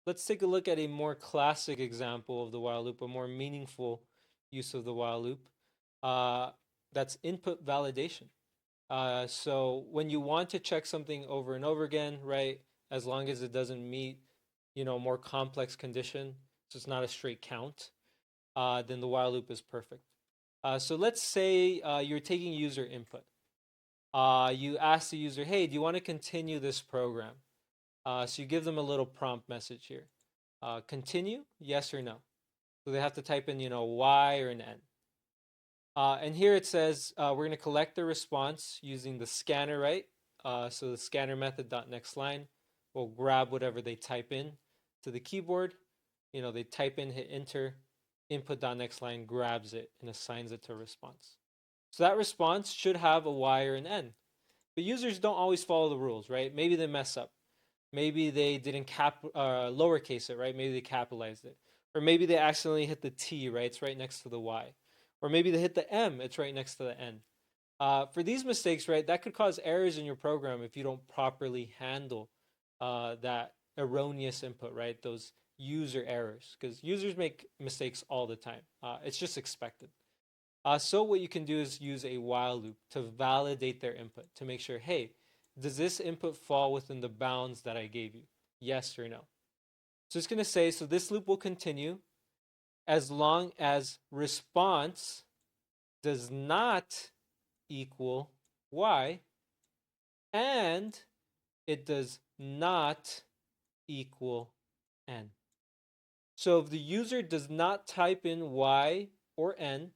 let's take a look at a more classic example of the while loop, a more meaningful use of the while loop. Uh, that's input validation. So when you want to check something over and over again, right, as long as it doesn't meet, more complex condition, so it's not a straight count, then the while loop is perfect. So let's say you're taking user input. You ask the user, hey, do you want to continue this program? So you give them a little prompt message here. Continue, yes or no. So they have to type in, Y or an N. And here it says we're going to collect the response using the scanner, right? So the scanner method dot next line will grab whatever they type in to the keyboard. They type in, hit enter, input dot next line grabs it and assigns it to a response. So that response should have a Y or an N. But users don't always follow the rules, right? Maybe they mess up. Maybe they didn't lowercase it, right? Maybe they capitalized it. Or maybe they accidentally hit the T, right? It's right next to the Y. Or maybe they hit the M, it's right next to the N. For these mistakes, right, that could cause errors in your program if you don't properly handle that erroneous input, right? Those user errors, because users make mistakes all the time. It's just expected. So what you can do is use a while loop to validate their input to make sure, hey, does this input fall within the bounds that I gave you? Yes or no. So it's going to say, so this loop will continue as long as response does not equal y and it does not equal n. So if the user does not type in y or n,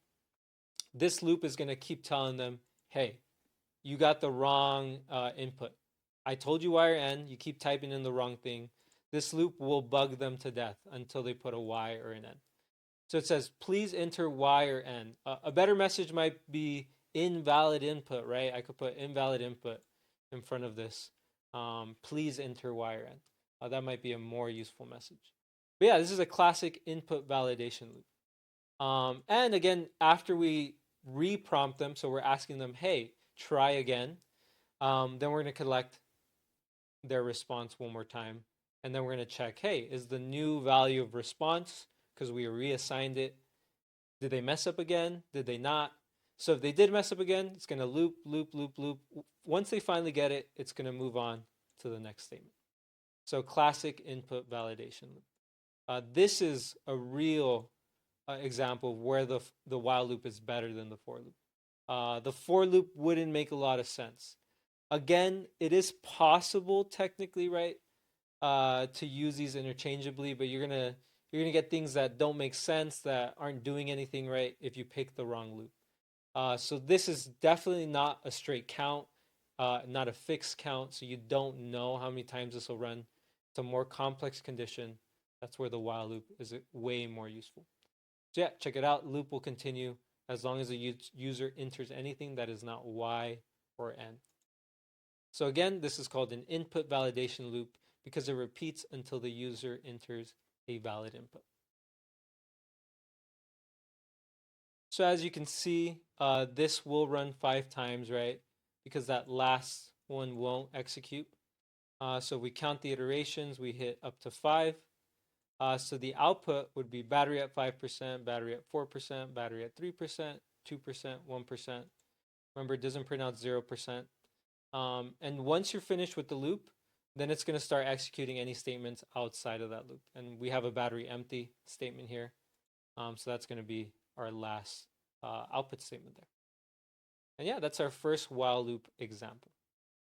this loop is going to keep telling them, hey, you got the wrong input. I told you Y or N, you keep typing in the wrong thing. This loop will bug them to death until they put a Y or an N. So it says, please enter Y or N. A better message might be invalid input, right? I could put invalid input in front of this. Please enter Y or N. That might be a more useful message. But yeah, this is a classic input validation loop. And again, after we reprompt them, so we're asking them, hey, try again. Then we're going to collect their response one more time. And then we're going to check, hey, is the new value of response, because we reassigned it, did they mess up again? Did they not? So if they did mess up again, it's going to loop, loop, loop, loop. Once they finally get it, it's going to move on to the next statement. So classic input validation loop. This is a real example of where the while loop is better than the for loop. The for loop wouldn't make a lot of sense. Again, it is possible technically, right, to use these interchangeably, but you're gonna get things that don't make sense, that aren't doing anything right if you pick the wrong loop. So this is definitely not a straight count, not a fixed count. So you don't know how many times this will run. It's a more complex condition. That's where the while loop is way more useful. So yeah, check it out. Loop will continue as long as the user enters anything that is not Y or N. So again, this is called an input validation loop because it repeats until the user enters a valid input. So as you can see, this will run 5 times, right? Because that last one won't execute. So we count the iterations, we hit up to 5. So the output would be battery at 5%, battery at 4%, battery at 3%, 2%, 1%. Remember, it doesn't print out 0%. And once you're finished with the loop, then it's going to start executing any statements outside of that loop. And we have a battery empty statement here. So that's going to be our last output statement there. And yeah, that's our first while loop example.